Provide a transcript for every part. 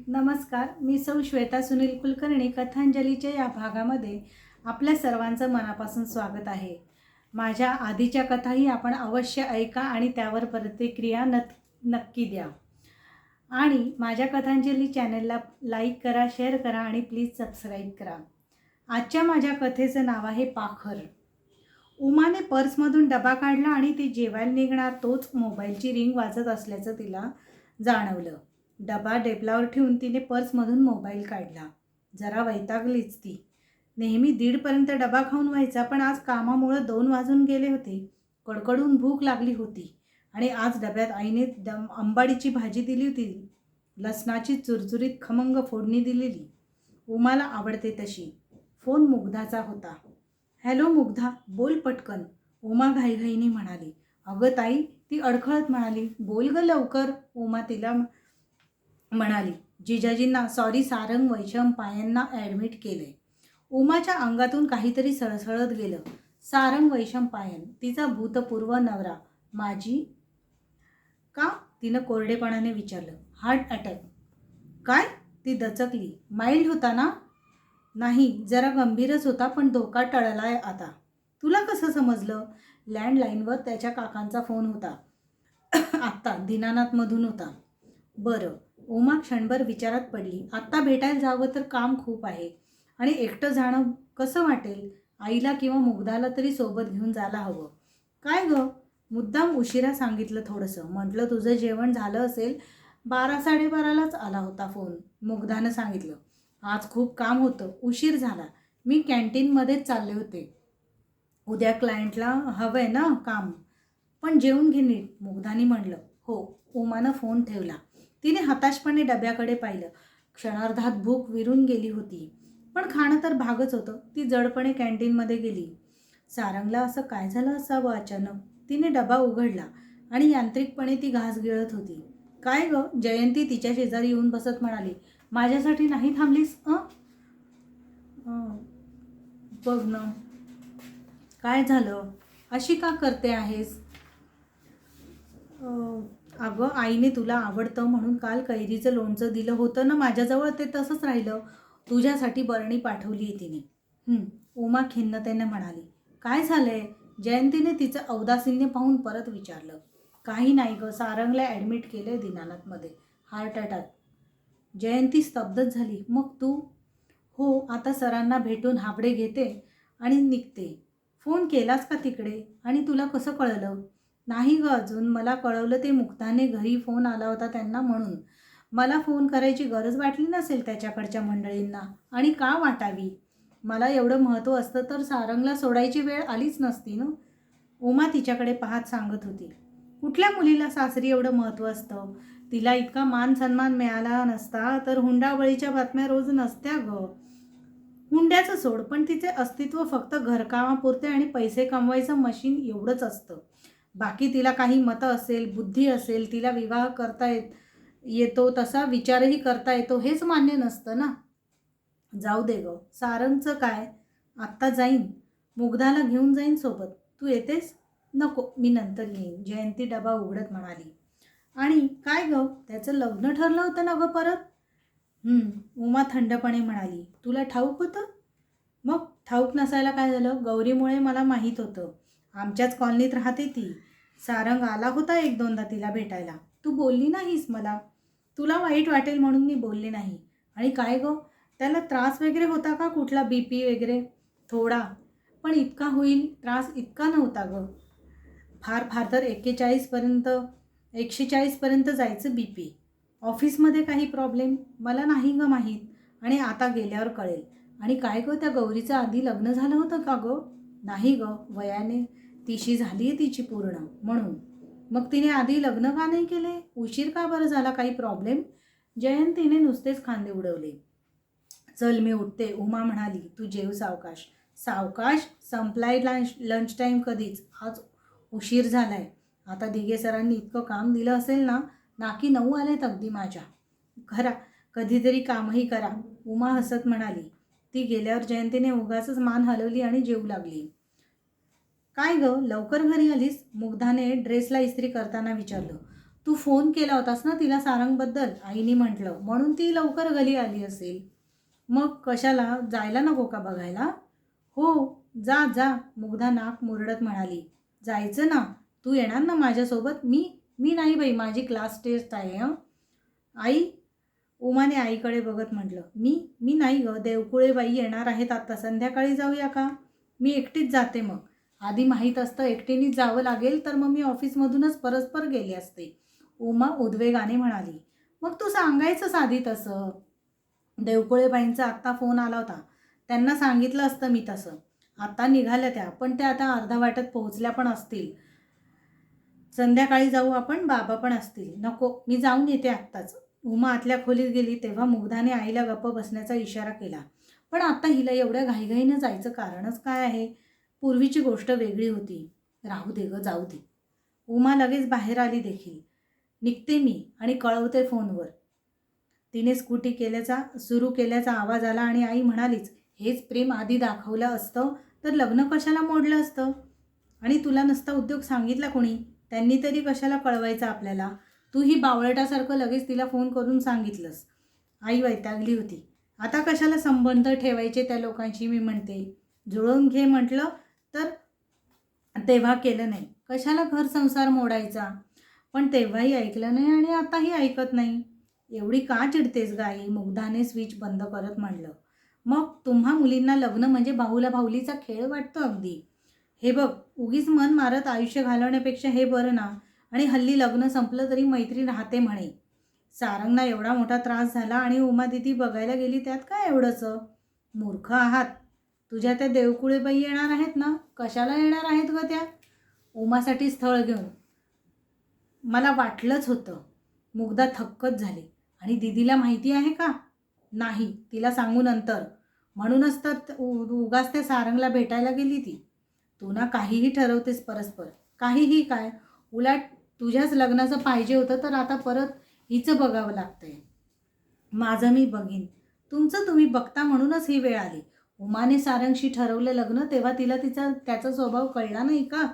नमस्कार, मी सौ श्वेता सुनील कुलकर्णी. कथांजलीच्या या भागामध्ये आपल्या सर्वांचं मनापासून स्वागत आहे. माझ्या आधीच्या कथाही आपण अवश्य ऐका आणि त्यावर प्रतिक्रिया नक्की द्या. आणि माझ्या कथांजली चॅनलला लाईक करा, शेअर करा आणि प्लीज सबस्क्राईब करा. आजच्या माझ्या कथेचं नाव आहे पाखर. उमाने पर्समधून डबा काढला आणि ती जेवायला निघणार तोच मोबाईलची रिंग वाजत असल्याचं तिला जाणवलं. डबा टेबलावर ठेवून तिने पर्समधून मोबाईल काढला. जरा वैतागलीच ती. नेहमी 1:30पर्यंत डबा खाऊन व्हायचा, पण आज कामामुळं 2 वाजून गेले होते. कडकडून भूक लागली होती आणि आज डब्यात आईने आंबाडीची भाजी दिली होती. लसणाची चुरचुरीत खमंग फोडणी दिलेली. उमाला आवडते तशी. फोन मुग्धाचा होता. हॅलो मुग्धा, बोल पटकन, उमा घाईघाईने म्हणाली. अगं ताई, ती अडखळत म्हणाली. बोल ग लवकर, उमा तिला म्हणाली. जिजाजींना सॉरी सारंग वैशंपायनना ॲडमिट केलंय. उमाच्या अंगातून काहीतरी सळसळत गेलं. सारंग वैशंपायन, तिचा भूतपूर्व नवरा. माझी का? तिनं कोरडेपणाने विचारलं. Heart attack. काय? ती दचकली. माइल्ड होता ना? नाही, जरा गंभीरच होता, पण धोका टळलाय आता. तुला कसं समजलं? लँडलाईनवर त्याच्या काकांचा फोन होता. आत्ता दीनानाथमधून होता. बरं. उमा क्षणभर विचारात पडली. आत्ता भेटायला जावं तर काम खूप आहे आणि एकटं जाणं कसं वाटेल? आईला किंवा मुग्धाला तरी सोबत घेऊन जायला हवं. काय गं? मुद्दाम उशिरा सांगितलं थोडंसं. म्हटलं तुझं जेवण झालं असेल. 12-12:30लाच आला होता फोन, मुग्धानं सांगितलं. आज खूप काम होतं, उशीर झाला. मी कॅन्टीनमध्येच चालले होते. उद्या क्लायंटला हवंय ना काम. पण जेवून घे नीट, मुग्धानी म्हणलं. हो. उमानं फोन ठेवला. तिने हताशपणे डब्याकडे पाहिलं. क्षणार्धात भूक विरून गेली होती, पण खाणं तर भागच होतं. ती जडपणे कॅन्टीनमध्ये गेली. सारंगला असं काय झालं असावं अचानक? तिने डबा उघडला आणि यांत्रिकपणे ती घास गिळत होती. काय ग? जयंती तिच्या शेजारी येऊन बसत म्हणाली. माझ्यासाठी नाही थांबलीस? बघ ना, काय झालं? अशी का करते आहेस? अगं, आईने तुला आवडतं म्हणून काल कैरीचं लोणचं दिलं होतं ना माझ्याजवळ, ते तसंच राहिलं. तुझ्यासाठी बरणी पाठवली आहे तिने. उमा खिन्नतेने म्हणाली. काय झालंय? जयंतीने तिचं औदासिन्य पाहून परत विचारलं. काही नाही गं, सारंगला ॲडमिट केलं आहे दीनानाथमध्ये, हार्ट अटॅक. जयंती स्तब्धच झाली. मग तू? हो, आता सरांना भेटून हाबडे घेते आणि निघते. फोन केलास का तिकडे? आणि तुला कसं कळलं? नाही गं अजून. मला कळवलं ते मुक्ताने घरी फोन आला होता त्यांना म्हणून. मला फोन करायची गरज वाटली नसेल त्याच्याकडच्या मंडळींना. आणि का वाटावी? मला एवढं महत्त्व असतं तर सारंगला सोडायची वेळ आलीच नसती ना. उमा तिच्याकडे पाहत सांगत होती. कुठल्या मुलीला सासरी एवढं महत्त्व असतं? तिला इतका मान सन्मान मिळाला नसता तर हुंडाबळीच्या बातम्या रोज नसत्या गं. हुंड्याचं सोड, पण तिचे अस्तित्व फक्त घरकामापुरते आणि पैसे कमवायचं मशीन एवढंच असतं. बाकी तिला काही मतं असेल, बुद्धी असेल, तिला विवाह करता येतो, तसा विचारही करता येतो, हेच मान्य नसतं ना. जाऊ दे गं. सारंगचं काय? आत्ता जाईन. मुग्धाला घेऊन जाईन सोबत. तू येतेस? नको, मी नंतर येईन, जयंती डबा उघडत म्हणाली. आणि काय गं, त्याचं लग्न ठरलं होतं ना गं परत? उमा थंडपणे म्हणाली. तुला ठाऊक होतं? मग ठाऊक नसायला काय झालं? गौरीमुळे मला माहीत होतं. आमच्याच कॉलनीत राहते ती. सारंग आला होता 1-2दा तिला भेटायला. तू बोलली नाहीस मला. तुला वाईट वाटेल म्हणून मी बोलले नाही. आणि काय गं, त्याला त्रास वगैरे होता का कुठला, BP वगैरे? थोडा. पण इतका होईल त्रास इतका नव्हता गं. फार फार तर 140पर्यंत जायचं BP. ऑफिसमध्ये काही प्रॉब्लेम? मला नाही गं माहीत. आणि आता गेल्यावर कळेल. आणि काय गं, त्या गौरीचं आधी लग्न झालं होतं का गं? नाही गं, वयाने 30शी झाली आहे तिची पूर्ण, म्हणून. मग तिने आधी लग्न का नाही केले? उशीर का बरं झाला? काही प्रॉब्लेम? जयंतीने नुसतेच खांदे उडवले. चल मी उठते, उमा म्हणाली. तू जेव सावकाश. सावकाश? संपलाय लंच टाईम कधीच. आज उशीर झालाय. आता दिघे सरांनी इतकं काम दिलं असेल ना, नाकी 9 आलेत अगदी माझ्या. खरा, कधीतरी कामही करा, उमा हसत म्हणाली. ती गेल्यावर जयंतीने उगाचच मान हलवली आणि जेवू लागली. काय गं, लवकर घरी आलीस? मुग्धाने ड्रेसला इस्त्री करताना विचारलं. तू फोन केला होतास ना तिला सारंगबद्दल, आईने म्हटलं, म्हणून ती लवकर घरी आली असेल. मग कशाला, जायला नको का बघायला? हो, जा जा, मुग्धा नाक मुरडत म्हणाली. जायचं ना, तू येणार ना माझ्यासोबत? मी मी नाही बाई, माझी क्लास टेस्ट आहे. आई, उमाने आईकडे बघत म्हटलं, मी नाही गं, देवकुळेबाई येणार आहेत आता, संध्याकाळी जाऊया का? मी एकटीच जाते मग. आधी माहीत असतं एकटीनेच जावं लागेल तर मग मी ऑफिसमधूनच परस्पर गेले असते. उमा उद्वेगाने म्हणाली. मग तू सांगायचंच आधी तसं. देवकुळेबाईंचा आत्ता फोन आला होता. त्यांना सांगितलं असतं मी तसं. आता निघाल्या त्या, पण त्या आता अर्धा वाटत पोहोचल्या पण असतील. संध्याकाळी जाऊ आपण, बाबा पण असतील. नको, मी जाऊन येते आत्ताच. उमा आतल्या खोलीत गेली तेव्हा मुग्धाने आईला गप्प बसण्याचा इशारा केला. पण आता हिला एवढ्या घाईघाईनं जायचं कारणच काय आहे? पूर्वीची गोष्ट वेगळी होती. राहू दे गं, जाऊ दे. उमा लगेच बाहेर आली देखील. निघते मी आणि कळवते फोनवर. तिने स्कूटी सुरू केल्याचा आवाज आला आणि आई म्हणालीच, हेच प्रेम आधी दाखवलं असतं तर लग्न कशाला मोडलं असतं? आणि तुला नसता उद्योग सांगितला कोणी? त्यांनी तरी कशाला कळवायचं आपल्याला? तू ही बावळटासारखं लगेच तिला फोन करून सांगितलंस. आई वैतागली होती. आता कशाला संबंध ठेवायचे त्या लोकांशी, मी म्हणते. जुळवून घे म्हटलं तर तेव्हा केलं नाही. कशाला घर संसार मोडायचा? पण तेव्हाही ऐकलं नाही आणि आताही ऐकत नाही. एवढी का चिडतेस गाई? मुग्धाने स्विच बंद करत म्हणलं. मग तुम्हा मुलींना लग्न म्हणजे बाहुला बाहुलीचा खेळ वाटतो अगदी. हे बघ, उगीच मन मारत आयुष्य घालवण्यापेक्षा हे बरं ना. आणि हल्ली लग्न संपलं तरी मैत्री राहते म्हणे. सारंगना एवढा मोठा त्रास झाला आणि उमा दिदी बघायला गेली, त्यात काय एवढंचं? मूर्ख आहात. तुझ्या त्या देवकुळेबाई येणार आहेत ना? कशाला येणार आहेत ग त्या? उमासाठी स्थळ घेऊन. मला वाटलंच होतं. मुग्धा थक्कच झाली. आणि दिदीला माहिती आहे का? नाही, तिला सांगू नंतर. म्हणूनच तर उगाच त्या सारंगला भेटायला गेली ती. तू ना काहीही ठरवतेस परस्पर. काहीही काय? उलट तुझ्याच लग्नाचं पाहिजे होतं तर आता परत हिचं बघावं लागतंय. माझं मी बघीन, तुमचं तुम्ही बघता म्हणूनच ही वेळ आली. उमाने सारंगशी ठरवलं लग्न तेव्हा तिला त्याचा स्वभाव कळला नाही का?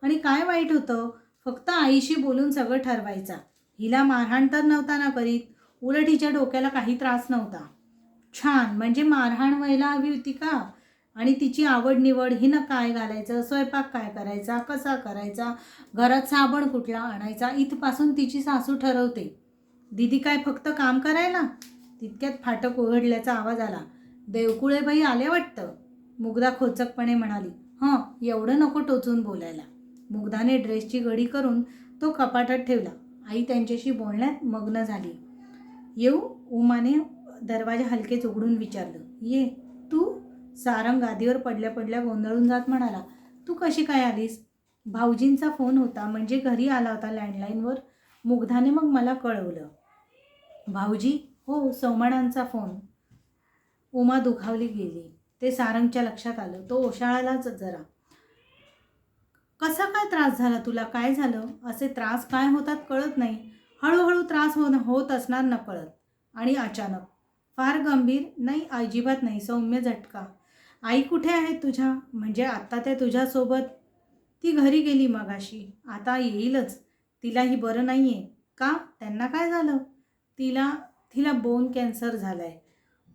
आणि काय वाईट होतं? फक्त आईशी बोलून सगळं ठरवायचा. हिला मारहाण तर नव्हता ना करीत. उलट हिच्या डोक्याला काही त्रास नव्हता. छान, म्हणजे मारहाण व्हायला हवी होती का? आणि तिची आवड निवड, हिनं काय घालायचं, स्वयंपाक काय करायचा, कसा करायचा, घरात साबण कुठला आणायचा, इथपासून तिची सासू ठरवते. दीदी काय फक्त काम करायला? तितक्यात फाटक उघडल्याचा आवाज आला. देवकुळेबाई आले वाटतं, मुग्धा खोचकपणे म्हणाली. एवढं नको टोचून बोलायला. मुग्धाने ड्रेसची घडी करून तो कपाटात ठेवला. आई त्यांच्याशी बोलण्यात मग्न झाली. येऊ? उमाने दरवाजा हलकेच उघडून विचारलं. ये. तू? सारंग गादीवर पडल्या पडल्या गोंधळून जात म्हणाला. तू कशी काय आलीस? भाऊजींचा फोन होता, म्हणजे घरी आला होता लँडलाईनवर. मुग्धाने मग मला कळवलं. भाऊजी? हो, सोमणांचा फोन. उमा दुखावली गेली. ते सारंगच्या लक्षात आलं. तो ओशाळालाच जरा. कसा काय त्रास झाला तुला? काय झालं? असे त्रास काय होतात कळत नाही. हळूहळू त्रास होत असणार नकळत. आणि अचानक. फार गंभीर? नाही, अजिबात नाही. सौम्य झटका. आई कुठे आहेत तुझ्या? म्हणजे आत्ता त्या तुझ्यासोबत? ती घरी गेली मगाशी. आता येईलच. तिलाही बरं नाही आहे. का? त्यांना काय झालं? तिला तिला बोन कॅन्सर झालाय.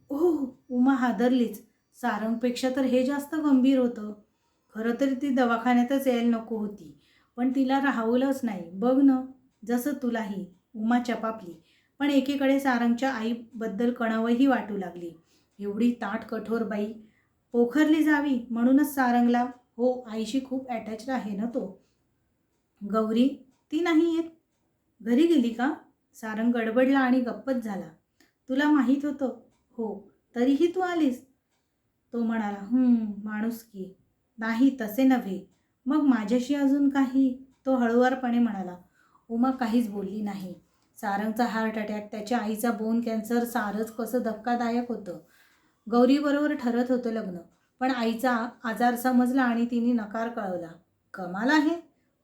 ओह! उमा हादरलीच. सारंगपेक्षा तर हे जास्त गंभीर होतं. खरं तर ती दवाखान्यातच यायला नको होती. पण तिला राहवलंच नाही. बघ ना, जसं तुलाही. उमा चपापली. पण एकीकडे सारंगच्या आईबद्दल कणावही वाटू लागली. एवढी ताठ कठोर बाई पोखरली जावी म्हणूनच सारंगला. हो, आईशी खूप अटॅच्ड आहे ना तो. गौरी? ती नाही येत? घरी गेली का? सारंग गडबडला आणि गप्पच झाला. तुला माहीत होतं? हो, तरीही तू आलीस? तो म्हणाला. माणुसकी. नाही, तसे नव्हे. मग माझ्याशी अजून काही? तो हळुवारपणे म्हणाला. उमा काहीच बोलली नाही. सारंगचा हार्ट अटॅक, त्याच्या आईचा बोन कॅन्सर, सारंच कसं धक्कादायक होतं. गौरीबरोबर ठरत होतं लग्न, पण आईचा आजार समजला आणि तिने नकार कळवला. कमाल आहे.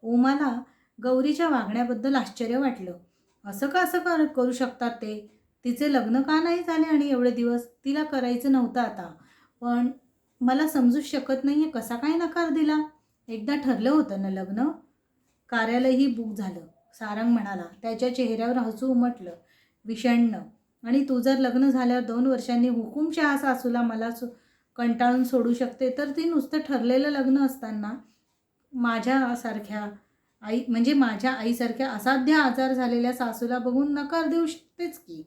उमाला गौरीच्या वागण्याबद्दल आश्चर्य वाटलं. असं करू शकतात ते? तिचे लग्न का नाही झाले आणि एवढे दिवस? तिला करायचं नव्हतं आता. पण मला समजूच शकत नाही कसा काय नकार दिला? एकदा ठरलं होतं ना लग्न? कार्यालयही बुक झालं. सारंग म्हणाला. त्याच्या चेहऱ्यावर हसू उमटलं. विषण्ण. आणि तू जर लग्न झाल्यावर 2 वर्षांनी हुकूमशहा सासूला मला कंटाळून सोडू शकते, तर ती नुसतं ठरलेलं लग्न असताना माझ्यासारख्या माझ्या आईसारख्या असाध्य आजार झालेल्या सासूला बघून नकार देऊ शकतेच की.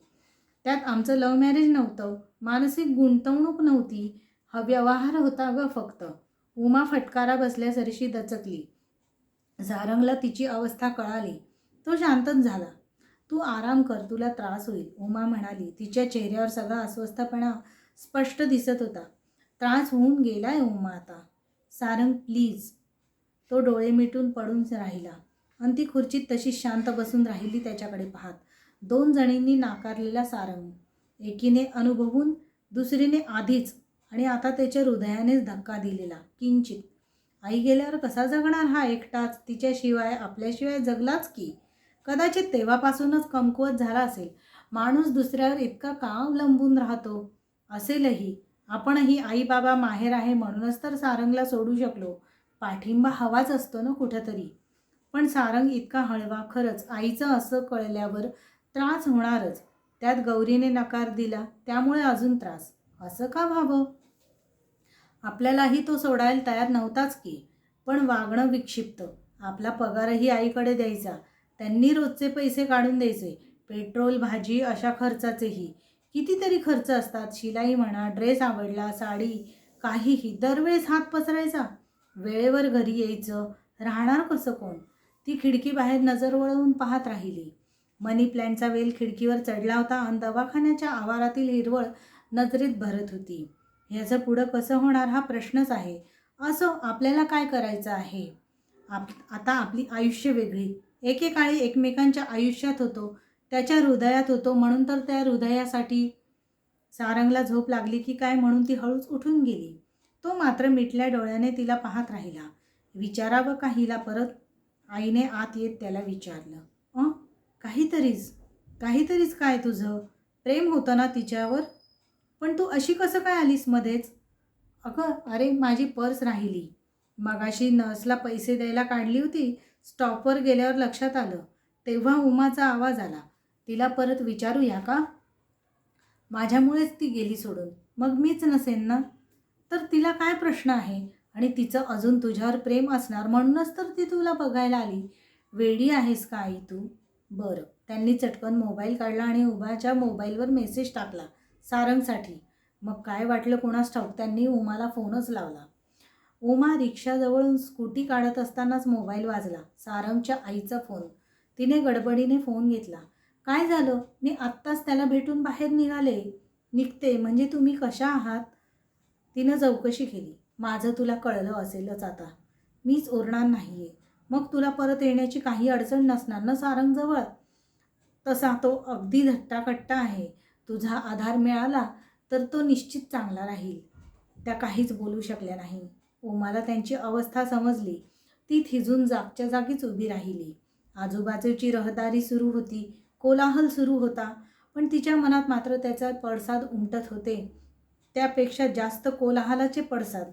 त्यात आमचं लव्ह मॅरेज नव्हतं, मानसिक गुंतवणूक नव्हती, हा व्यवहार होता गं फक्त. उमा फटकारा बसल्यासारशी दचकली. सारंगला तिची अवस्था कळाली. तो शांतच झाला. तू आराम कर, तुला त्रास होईल, उमा म्हणाली. तिच्या चेहऱ्यावर सगळा अस्वस्थपणा स्पष्ट दिसत होता. त्रास होऊन गेलाय उमा आता. सारंग प्लीज. तो डोळे मिटून पडून राहिला आणि ती खुर्चीत तशीच शांत बसून राहिली त्याच्याकडे पाहत. 2 जणींनी नाकारलेला सारंग, एकीने अनुभवून, दुसरीने आधीच, आणि आता त्याच्या हृदयानेच धक्का दिलेला किंचित. आई गेल्यावर कसा जगणार हा एकटाच? तिच्याशिवाय, आपल्याशिवाय जगलाच की. कदाचित तेव्हापासूनच कमकुवत झाला असेल. माणूस दुसऱ्यावर इतका का अवलंबून राहतो? असेलही. आपणही आई बाबा माहेर आहे म्हणूनच तर सारंगला सोडू शकलो. पाठिंबा हवाच असतो ना कुठंतरी. पण सारंग इतका हळवा. खरंच आईचं असं कळल्यावर त्रास होणारच. त्यात गौरीने नकार दिला त्यामुळे अजून त्रास. असं का व्हावं? आपल्यालाही तो सोडायला तयार नव्हताच की. पण वागणं विक्षिप्त. आपला पगारही आईकडे द्यायचा. त्यांनी रोजचे पैसे काढून द्यायचे. पेट्रोल, भाजी अशा खर्चाचेही. कितीतरी खर्च असतात. शिलाई म्हणा, ड्रेस आवडला, साडी, काहीही. दरवेळेस हात पसरायचा. वेळेवर घरी यायचं. राहणार कसं कोण? ती खिडकीबाहेर नजर वळवून पाहत राहिली. मनी प्लॅन्टचा वेल खिडकीवर चढला होता आणि दवाखान्याच्या आवारातील हिरवळ नजरेत भरत होती. ह्याचं पुढं कसं होणार हा प्रश्नच आहे. असो, आपल्याला काय करायचं आहे? आता आपली आयुष्य वेगळी. एकेकाळी एकमेकांच्या आयुष्यात होतो, त्याच्या हृदयात होतो, म्हणून तर त्या हृदयासाठी. सारंगला झोप लागली की काय म्हणून ती हळूच उठून गेली. तो मात्र मिटल्या डोळ्याने तिला पाहत राहिला. विचारावं का हिला परत? आईने आत येत त्याला विचारलं. काहीतरीच काय तुझं? प्रेम होतं ना तिच्यावर? पण तू अशी कसं काय आलीस मध्येच? अरे माझी पर्स राहिली. मगाशी नर्सला पैसे द्यायला काढली होती. स्टॉपवर गेल्यावर लक्षात आलं. तेव्हा उमाचा आवाज आला. तिला परत विचारूया का? माझ्यामुळेच ती गेली सोडून. मग मीच नसेन ना? तर तिला काय प्रश्न आहे? आणि तिचं अजून तुझ्यावर प्रेम असणार म्हणूनच तर ती तुला बघायला आली. वेडी आहेस का आई तू? बरं. त्यांनी चटकन मोबाईल काढला आणि उमाच्या मोबाईलवर मेसेज टाकला सारंगसाठी. मग काय वाटलं कोणास ठाऊक, त्यांनी उमाला फोनच लावला. उमा रिक्षाजवळून स्कूटी काढत असतानाच मोबाईल वाजला. सारंगच्या आईचा फोन. तिने गडबडीने फोन घेतला. काय झालं? मी आत्ताच त्याला भेटून बाहेर निघते. म्हणजे तुम्ही कशा आहात? तिनं चौकशी केली. माझं तुला कळलं असेलच आता. मीच उरणार नाही आहे. मग तुला परत येण्याची काही अडचण नसणार ना सारंगजवळ? तसा तो अगदी धट्टाकट्टा आहे. तुझा आधार मिळाला तर तो निश्चित चांगला राहील. त्या काहीच बोलू शकल्या नाही. उमाला त्यांची अवस्था समजली. ती थिजून जागच्या जागीच उभी राहिली. आजूबाजूची रहदारी सुरू होती. कोलाहल सुरू होता. पण तिच्या मनात मात्र त्याचा पडसाद उमटत होते. त्यापेक्षा जास्त कोलाहलाचे पडसाद.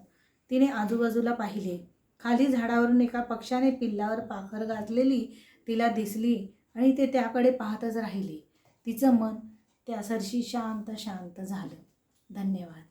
तिने आजूबाजूला पाहिले. खाली झाडावरून एका पक्षाने पिल्लावर पाखर घातलेली तिला दिसली आणि ते त्याकडे पाहतच राहिले. तिचं मन त्यासरशी शांत झालं. धन्यवाद.